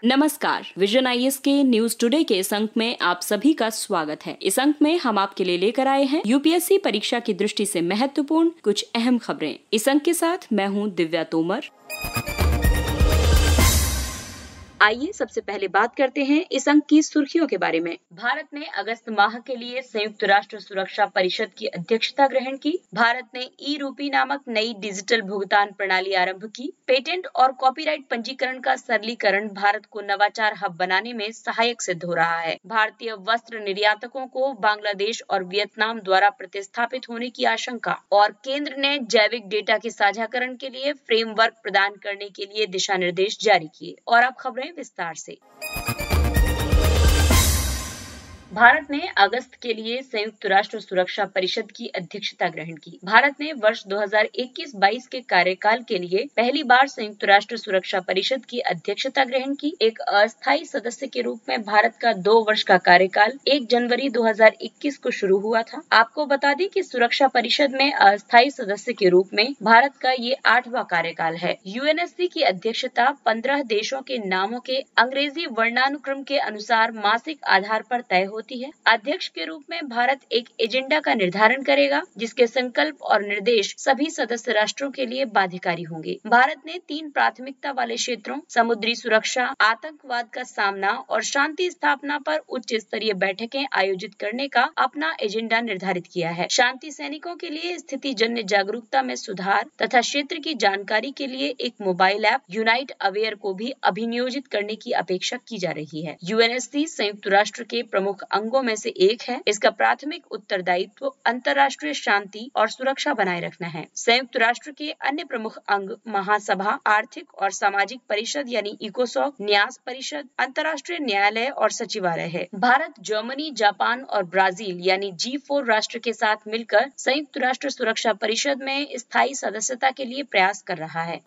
नमस्कार, vision IAS के news today के इस अंक में आप सभी का स्वागत है। इस अंक में हम आपके लिए लेकर आए हैं यूपीएससी परीक्षा की दृष्टि से महत्वपूर्ण कुछ अहम खबरें। इस अंक के साथ मैं हूं दिव्या तोमर। आइए सबसे पहले बात करते हैं इस अंक की सुर्खियों के बारे में। भारत ने अगस्त माह के लिए संयुक्त राष्ट्र सुरक्षा परिषद की अध्यक्षता ग्रहण की। भारत ने ई रूपी नामक नई डिजिटल भुगतान प्रणाली आरंभ की। पेटेंट और कॉपीराइट पंजीकरण का सरलीकरण भारत को नवाचार हब बनाने में सहायक सिद्ध हो रहा है। भारतीय वस्त्र निर्यातकों को बांग्लादेश और वियतनाम द्वारा प्रतिस्थापित होने की आशंका और केंद्र ने जैविक डेटा के साझाकरण के लिए फ्रेमवर्क प्रदान करने के लिए दिशा निर्देश जारी किए। और अब खबरें विस्तार से। भारत ने अगस्त के लिए संयुक्त राष्ट्र सुरक्षा परिषद की अध्यक्षता ग्रहण की। भारत ने वर्ष 2021-22 के कार्यकाल के लिए पहली बार संयुक्त राष्ट्र सुरक्षा परिषद की अध्यक्षता ग्रहण की। एक अस्थायी सदस्य के रूप में भारत का 2 वर्ष का कार्यकाल 1 जनवरी 2021 को शुरू हुआ था। आपको बता दें कि सुरक्षा परिषद में अस्थायी सदस्य के रूप में भारत का ये 8वां कार्यकाल है। यूएनएससी की अध्यक्षता 15 देशों के नामों के अंग्रेजी वर्णानुक्रम के अनुसार मासिक आधार पर तय होती है। अध्यक्ष के रूप में भारत एक एजेंडा का निर्धारण करेगा, जिसके संकल्प और निर्देश सभी सदस्य राष्ट्रों के लिए बाध्यकारी होंगे। भारत ने 3 प्राथमिकता वाले क्षेत्रों समुद्री सुरक्षा, आतंकवाद का सामना और शांति स्थापना पर उच्च स्तरीय बैठकें आयोजित करने का अपना एजेंडा निर्धारित किया है। शांति सैनिकों के लिए स्थिति जन्य जागरूकता में सुधार तथा क्षेत्र की जानकारी के लिए एक मोबाइल ऐप यूनाइट अवेयर को भी अभिनियोजित करने की अपेक्षा की जा रही है। यूएनएससी संयुक्त राष्ट्र के प्रमुख अंगों में से एक है। इसका प्राथमिक उत्तरदायित्व अंतर्राष्ट्रीय शांति और सुरक्षा बनाए रखना है। संयुक्त राष्ट्र के अन्य प्रमुख अंग महासभा, आर्थिक और सामाजिक परिषद यानी इकोसॉक, न्यास परिषद, अंतर्राष्ट्रीय न्यायालय और सचिवालय है। भारत, जर्मनी, जापान और ब्राजील यानी G4 राष्ट्र के साथ मिलकर संयुक्त राष्ट्र सुरक्षा परिषद में स्थायी सदस्यता के लिए प्रयास कर रहा है।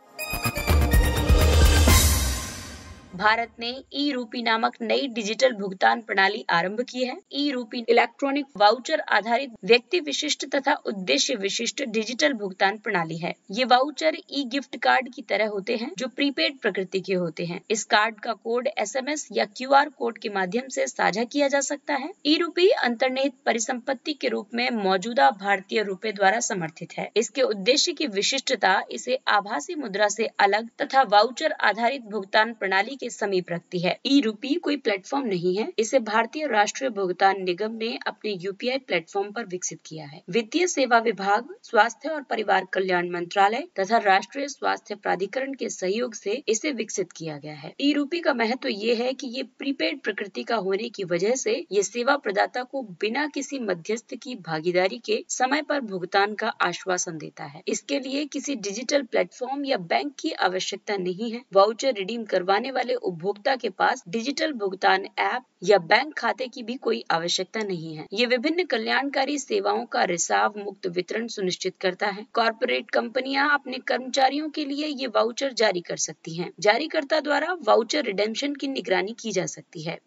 भारत ने ई रूपी नामक नई डिजिटल भुगतान प्रणाली आरंभ की है। ई रूपी इलेक्ट्रॉनिक वाउचर आधारित व्यक्ति विशिष्ट तथा उद्देश्य विशिष्ट डिजिटल भुगतान प्रणाली है। ये वाउचर ई गिफ्ट कार्ड की तरह होते हैं, जो प्रीपेड प्रकृति के होते हैं। इस कार्ड का कोड SMS या QR कोड के माध्यम से साझा किया जा सकता है। ई रूपी अंतर्निहित परिसंपत्ति के रूप में मौजूदा भारतीय रुपए द्वारा समर्थित है। इसके उद्देश्य की विशिष्टता इसे आभासी मुद्रा से अलग तथा वाउचर आधारित भुगतान प्रणाली के समीप रखती है। ई रूपी कोई प्लेटफॉर्म नहीं है। इसे भारतीय राष्ट्रीय भुगतान निगम ने अपने UPI प्लेटफॉर्म पर विकसित किया है। वित्तीय सेवा विभाग, स्वास्थ्य और परिवार कल्याण मंत्रालय तथा राष्ट्रीय स्वास्थ्य प्राधिकरण के सहयोग से इसे विकसित किया गया है। ई रूपी का महत्व ये है कि ये प्रीपेड प्रकृति का होने की वजह से ये सेवा प्रदाता को बिना किसी मध्यस्थ की भागीदारी के समय पर भुगतान का आश्वासन देता है। इसके लिए किसी डिजिटल प्लेटफॉर्म या बैंक की आवश्यकता नहीं है। वाउचर रिडीम करवाने वाले उपभोक्ता के पास डिजिटल भुगतान ऐप या बैंक खाते की भी कोई आवश्यकता नहीं है। ये विभिन्न कल्याणकारी सेवाओं का रिसाव मुक्त वितरण सुनिश्चित करता है। कॉर्पोरेट कंपनियां अपने कर्मचारियों के लिए ये वाउचर जारी कर सकती हैं। जारीकर्ता द्वारा वाउचर रिडेम्पशन की निगरानी की जा सकती है।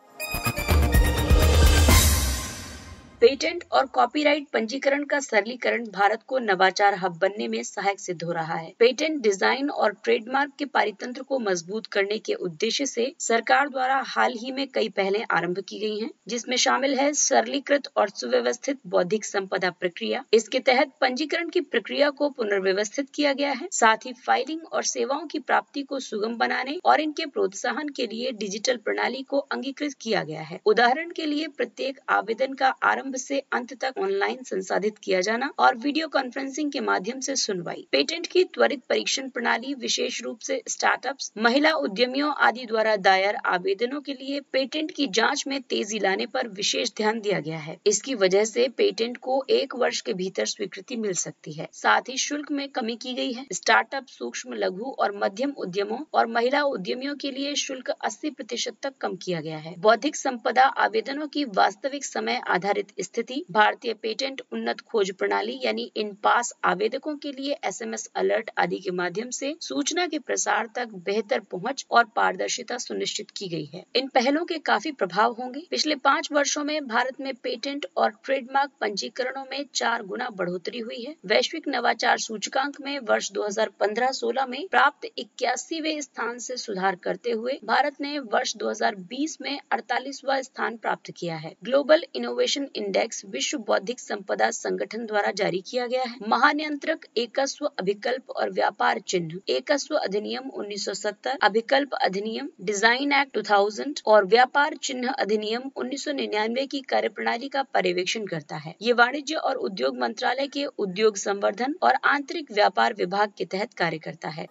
पेटेंट और कॉपीराइट पंजीकरण का सरलीकरण भारत को नवाचार हब बनने में सहायक सिद्ध हो रहा है। पेटेंट डिजाइन और ट्रेडमार्क के पारितंत्र को मजबूत करने के उद्देश्य से सरकार द्वारा हाल ही में कई पहलें आरंभ की गई हैं, जिसमें शामिल है सरलीकृत और सुव्यवस्थित बौद्धिक संपदा प्रक्रिया। इसके तहत पंजीकरण की प्रक्रिया को पुनर्व्यवस्थित किया गया है। साथ ही फाइलिंग और सेवाओं की प्राप्ति को सुगम बनाने और इनके प्रोत्साहन के लिए डिजिटल प्रणाली को अंगीकृत किया गया है। उदाहरण के लिए प्रत्येक आवेदन का आरंभ से अंत तक ऑनलाइन संसाधित किया जाना और वीडियो कॉन्फ्रेंसिंग के माध्यम से सुनवाई। पेटेंट की त्वरित परीक्षण प्रणाली विशेष रूप से स्टार्टअप्स, महिला उद्यमियों आदि द्वारा दायर आवेदनों के लिए पेटेंट की जांच में तेजी लाने पर विशेष ध्यान दिया गया है। इसकी वजह से पेटेंट को 1 वर्ष के भीतर स्वीकृति मिल सकती है। साथ ही शुल्क में कमी की गई है। स्टार्टअप, सूक्ष्म, लघु और मध्यम उद्यमों और महिला उद्यमियों के लिए शुल्क 80% तक कम किया गया है। बौद्धिक संपदा आवेदनों की वास्तविक समय आधारित स्थिति, भारतीय पेटेंट उन्नत खोज प्रणाली यानी इनपास आवेदकों के लिए SMS अलर्ट आदि के माध्यम से सूचना के प्रसार तक बेहतर पहुंच और पारदर्शिता सुनिश्चित की गई है। इन पहलों के काफी प्रभाव होंगे। पिछले 5 वर्षों में भारत में पेटेंट और ट्रेडमार्क पंजीकरणों में 4 गुना बढ़ोतरी हुई है। वैश्विक नवाचार सूचकांक में वर्ष 2015-16 में प्राप्त 81वें स्थान से सुधार करते हुए भारत ने वर्ष 2020 में 48वां स्थान प्राप्त किया है। ग्लोबल इनोवेशन इंडेक्स विश्व बौद्धिक संपदा संगठन द्वारा जारी किया गया है। महानियंत्रक एकस्व अभिकल्प और व्यापार चिन्ह, एकस्व अधिनियम 1970, अभिकल्प अधिनियम, डिजाइन एक्ट 2000 और व्यापार चिन्ह अधिनियम 1999 की कार्यप्रणाली का पर्यवेक्षण करता है। ये वाणिज्य और उद्योग मंत्रालय के उद्योग संवर्धन और आंतरिक व्यापार विभाग के तहत कार्य करता है।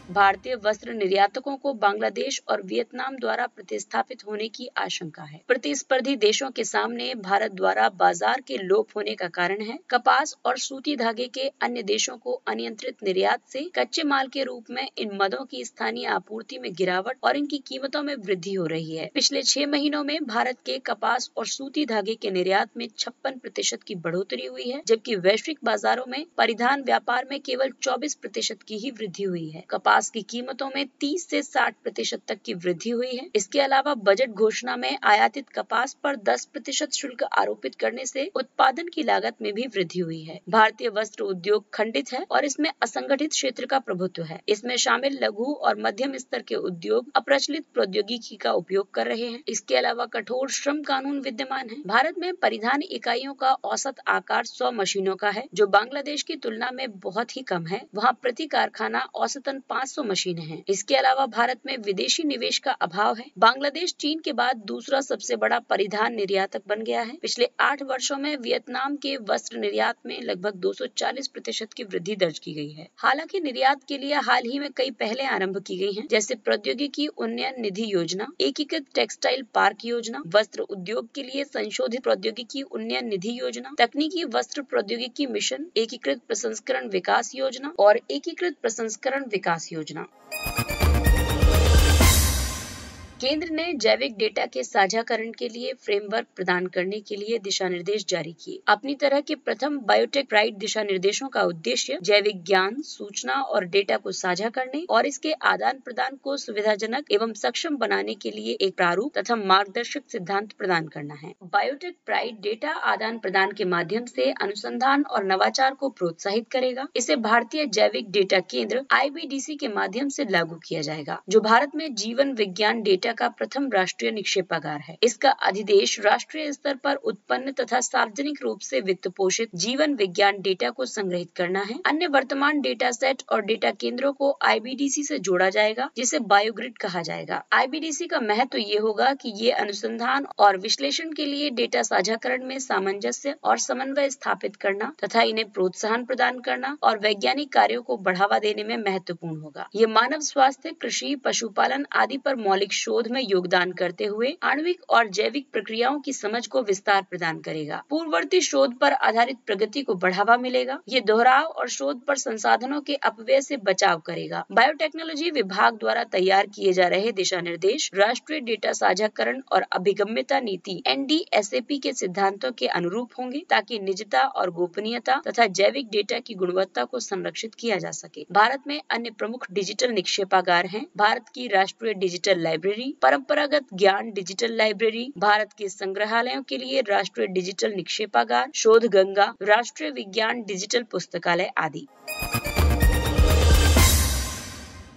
भारतीय वस्त्र निर्यातकों को बांग्लादेश और वियतनाम द्वारा प्रतिस्थापित होने की आशंका है। प्रतिस्पर्धी देशों के सामने भारत द्वारा बाजार के लोप होने का कारण है कपास और सूती धागे के अन्य देशों को अनियंत्रित निर्यात से कच्चे माल के रूप में इन मदों की स्थानीय आपूर्ति में गिरावट और इनकी कीमतों में वृद्धि हो रही है। पिछले 6 महीनों में भारत के कपास और सूती धागे के निर्यात में 56% की बढ़ोतरी हुई है, जबकि वैश्विक बाजारों में परिधान व्यापार में केवल 24% की ही वृद्धि हुई है। कपास की कीमतों में 30 से 60% तक की वृद्धि हुई है। इसके अलावा बजट घोषणा में आयातित कपास पर 10% शुल्क आरोपित करने से उत्पादन की लागत में भी वृद्धि हुई है। भारतीय वस्त्र उद्योग खंडित है और इसमें असंगठित क्षेत्र का प्रभुत्व है। इसमें शामिल लघु और मध्यम स्तर के उद्योग अप्रचलित प्रौद्योगिकी का उपयोग कर रहे हैं। इसके अलावा कठोर श्रम कानून विद्यमान है। भारत में परिधान इकाइयों का औसत आकार 100 मशीनों का है, जो बांग्लादेश की तुलना में बहुत ही कम है। वहाँ प्रति कारखाना औसतन 500 मशीनें हैं। इसके अलावा भारत में विदेशी निवेश का अभाव है। बांग्लादेश चीन के बाद दूसरा सबसे बड़ा परिधान निर्यातक बन गया है। पिछले 8 वर्षों में वियतनाम के वस्त्र निर्यात में लगभग 240% की वृद्धि दर्ज की गई है। हालांकि निर्यात के लिए हाल ही में कई पहलें आरंभ की गई हैं, जैसे प्रौद्योगिकी उन्नयन निधि योजना, एकीकृत टेक्सटाइल पार्क योजना, वस्त्र उद्योग के लिए संशोधित प्रौद्योगिकी उन्नयन निधि योजना, तकनीकी वस्त्र प्रौद्योगिकी मिशन, एकीकृत प्रसंस्करण विकास योजना और एकीकृत प्रसंस्करण विकास योजना। केंद्र ने जैविक डेटा के साझाकरण के लिए फ्रेमवर्क प्रदान करने के लिए दिशा निर्देश जारी किए। अपनी तरह के प्रथम बायोटेक प्राइड दिशा निर्देशों का उद्देश्य जैविक ज्ञान, सूचना और डेटा को साझा करने और इसके आदान प्रदान को सुविधाजनक एवं सक्षम बनाने के लिए एक प्रारूप तथा मार्गदर्शक सिद्धांत प्रदान करना है। बायोटेक प्राइड डेटा आदान प्रदान के माध्यम से अनुसंधान और नवाचार को प्रोत्साहित करेगा। इसे भारतीय जैविक डेटा केंद्र IBDC के माध्यम से लागू किया जाएगा, जो भारत में जीवन विज्ञान डेटा का प्रथम राष्ट्रीय निक्षेपागार है। इसका अधिदेश राष्ट्रीय स्तर पर उत्पन्न तथा सार्वजनिक रूप से वित्त पोषित जीवन विज्ञान डेटा को संग्रहित करना है। अन्य वर्तमान डेटा सेट और डेटा केंद्रों को IBDC से जोड़ा जाएगा, जिसे बायोग्रिड कहा जाएगा। IBDC का महत्व ये होगा कि ये अनुसंधान और विश्लेषण के लिए डेटा साझाकरण में सामंजस्य और समन्वय स्थापित करना तथा इन्हें प्रोत्साहन प्रदान करना और वैज्ञानिक कार्यों को बढ़ावा देने में महत्वपूर्ण होगा। ये मानव स्वास्थ्य, कृषि, पशुपालन आदि पर मौलिक शोध में योगदान करते हुए आणविक और जैविक प्रक्रियाओं की समझ को विस्तार प्रदान करेगा। पूर्ववर्ती शोध पर आधारित प्रगति को बढ़ावा मिलेगा। ये दोहराव और शोध पर संसाधनों के अपव्यय से बचाव करेगा। बायोटेक्नोलॉजी विभाग द्वारा तैयार किए जा रहे दिशा निर्देश राष्ट्रीय डेटा साझाकरण और अभिगम्यता नीति NDSAP के सिद्धांतों के अनुरूप होंगे, ताकि निजता और गोपनीयता तथा जैविक डेटा की गुणवत्ता को संरक्षित किया जा सके। भारत में अन्य प्रमुख डिजिटल निक्षेपागार हैं: भारत की राष्ट्रीय डिजिटल लाइब्रेरी, परंपरागत ज्ञान डिजिटल लाइब्रेरी, भारत के संग्रहालयों के लिए राष्ट्रीय डिजिटल निक्षेपागार, शोध गंगा, राष्ट्रीय विज्ञान डिजिटल पुस्तकालय आदि।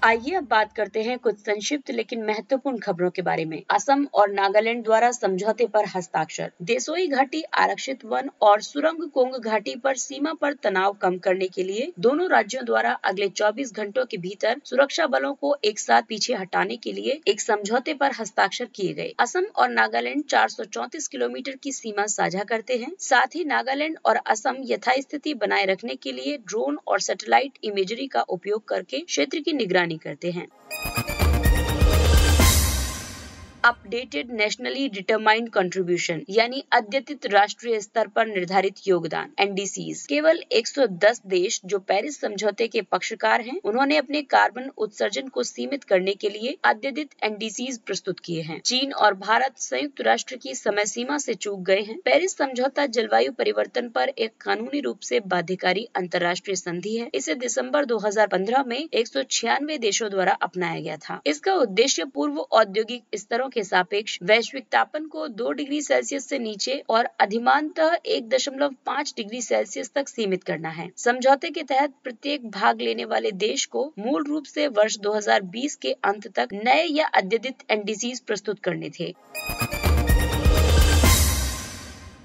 आइए अब बात करते हैं कुछ संक्षिप्त लेकिन महत्वपूर्ण खबरों के बारे में। असम और नागालैंड द्वारा समझौते पर हस्ताक्षर। देसोई घाटी आरक्षित वन और सुरंग कोंग घाटी पर सीमा पर तनाव कम करने के लिए दोनों राज्यों द्वारा अगले 24 घंटों के भीतर सुरक्षा बलों को एक साथ पीछे हटाने के लिए एक समझौते पर हस्ताक्षर किए गए। असम और नागालैंड 434 किलोमीटर की सीमा साझा करते हैं। साथ ही नागालैंड और असम यथास्थिति बनाए रखने के लिए ड्रोन और सैटेलाइट इमेजरी का उपयोग करके क्षेत्र की निगरानी करते हैं। अपडेटेड नेशनली डिटरमाइंड कंट्रीब्यूशन यानी अद्यतित राष्ट्रीय स्तर पर निर्धारित योगदान NDCs। केवल 110 देश जो पेरिस समझौते के पक्षकार हैं, उन्होंने अपने कार्बन उत्सर्जन को सीमित करने के लिए अद्यतित NDCs प्रस्तुत किए हैं। चीन और भारत संयुक्त राष्ट्र की समय सीमा से चूक गए हैं। पेरिस समझौता जलवायु परिवर्तन पर एक कानूनी रूप से बाध्यकारी अंतर्राष्ट्रीय संधि है। इसे दिसंबर 2015 में 196 देशों द्वारा अपनाया गया था। इसका उद्देश्य पूर्व औद्योगिक स्तरों के सापेक्ष वैश्विक तापन को 2 डिग्री सेल्सियस से नीचे और अधिमानतः 1.5 डिग्री सेल्सियस तक सीमित करना है। समझौते के तहत प्रत्येक भाग लेने वाले देश को मूल रूप से वर्ष 2020 के अंत तक नए या अद्यतित NDCs प्रस्तुत करने थे।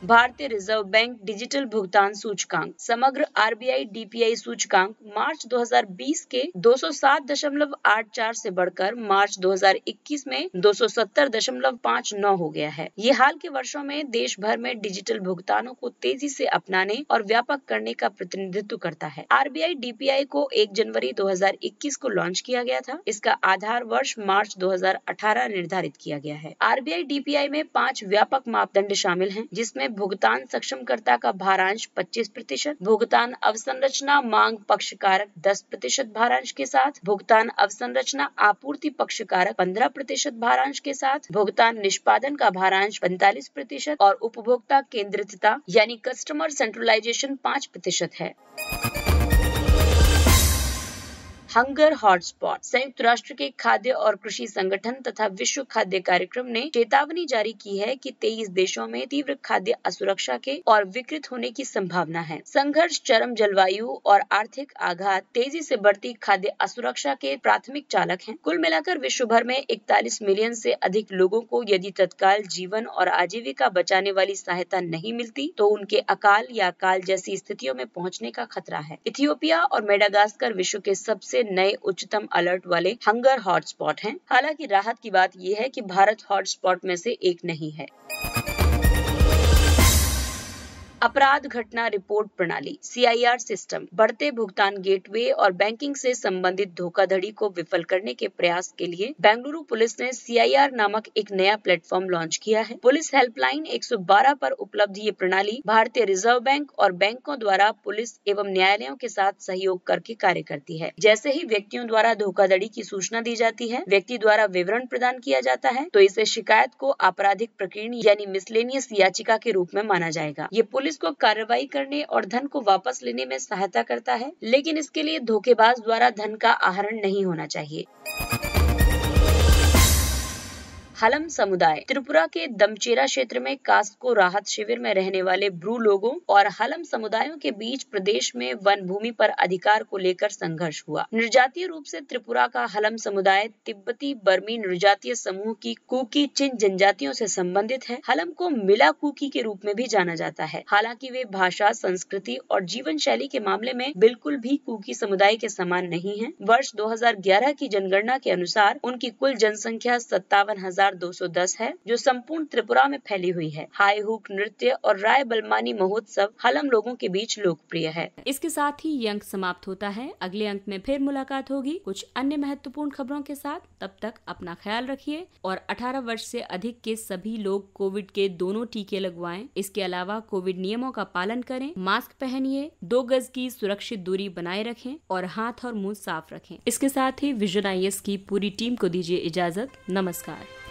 भारतीय रिजर्व बैंक डिजिटल भुगतान सूचकांक समग्र RBI DPI सूचकांक मार्च 2020 के 207.84 से बढ़कर मार्च 2021 में 270.59 हो गया है। ये हाल के वर्षों में देश भर में डिजिटल भुगतानों को तेजी से अपनाने और व्यापक करने का प्रतिनिधित्व करता है। RBI DPI को 1 जनवरी 2021 को लॉन्च किया गया था। इसका आधार वर्ष मार्च 2018 निर्धारित किया गया है। RBI DPI में 5 व्यापक मापदंड शामिल हैं, जिसमें भुगतान सक्षमकर्ता का भारांश 25%, भुगतान अवसंरचना मांग पक्षकारक 10% भारांश के साथ, भुगतान अवसंरचना आपूर्ति पक्षकारक 15% भारांश के साथ, भुगतान निष्पादन का भारांश 45% और उपभोक्ता केंद्रितता यानी कस्टमर सेंट्रलाइजेशन 5% है। Hunger hotspot. संयुक्त राष्ट्र के खाद्य और कृषि संगठन तथा विश्व खाद्य कार्यक्रम ने चेतावनी जारी की है कि 23 देशों में तीव्र खाद्य असुरक्षा के और विकृत होने की संभावना है। संघर्ष, चरम जलवायु और आर्थिक आघात तेजी से बढ़ती खाद्य असुरक्षा के प्राथमिक चालक हैं। कुल मिलाकर विश्व भर में 41 मिलियन से अधिक लोगों को यदि तत्काल जीवन और आजीविका बचाने वाली सहायता नहीं मिलती तो उनके अकाल या अकाल जैसी स्थितियों में पहुंचने का खतरा है। इथियोपिया और मेडागास्कर विश्व के सबसे नए उच्चतम अलर्ट वाले हंगर हॉटस्पॉट हैं। हालांकि राहत की बात यह है कि भारत हॉटस्पॉट में से एक नहीं है। अपराध घटना रिपोर्ट प्रणाली CIR सिस्टम बढ़ते भुगतान गेटवे और बैंकिंग से संबंधित धोखाधड़ी को विफल करने के प्रयास के लिए बेंगलुरु पुलिस ने CIR नामक एक नया प्लेटफॉर्म लॉन्च किया है। पुलिस हेल्पलाइन 112 पर उपलब्ध ये प्रणाली भारतीय रिजर्व बैंक और बैंकों द्वारा पुलिस एवं न्यायालयों के साथ सहयोग करके कार्य करती है। जैसे ही व्यक्तियों द्वारा धोखाधड़ी की सूचना दी जाती है, व्यक्ति द्वारा विवरण प्रदान किया जाता है, तो इसे शिकायत को आपराधिक प्रकीर्ण यानी मिसलेनियस याचिका के रूप में माना जाएगा। ये पुलिस को कार्रवाई करने और धन को वापस लेने में सहायता करता है, लेकिन इसके लिए धोखेबाज द्वारा धन का आहरण नहीं होना चाहिए। हलम समुदाय। त्रिपुरा के दमचेरा क्षेत्र में कास्को राहत शिविर में रहने वाले ब्रू लोगों और हलम समुदायों के बीच प्रदेश में वन भूमि पर अधिकार को लेकर संघर्ष हुआ। निर्जातीय रूप से त्रिपुरा का हलम समुदाय तिब्बती बर्मी निर्जातीय समूह की कुकी चिन जनजातियों से संबंधित है। हलम को मिला कुकी के रूप में भी जाना जाता है। हालांकि वे भाषा, संस्कृति और जीवन शैली के मामले में बिल्कुल भी कुकी समुदाय के समान नहीं है। वर्ष 2011 की जनगणना के अनुसार उनकी कुल जनसंख्या 57,210 है, जो संपूर्ण त्रिपुरा में फैली हुई है। हाई हुक नृत्य और राय बलमानी महोत्सव हलम लोगों के बीच लोकप्रिय है। इसके साथ ही ये अंक समाप्त होता है। अगले अंक में फिर मुलाकात होगी कुछ अन्य महत्वपूर्ण खबरों के साथ। तब तक अपना ख्याल रखिए और 18 वर्ष से अधिक के सभी लोग कोविड के दोनों टीके लगवाएं। इसके अलावा कोविड नियमों का पालन करें, मास्क पहनिए, 2 गज की सुरक्षित दूरी बनाए रखें और हाथ और मुंह साफ रखें। इसके साथ ही विजन IAS की पूरी टीम को दीजिए इजाजत। नमस्कार।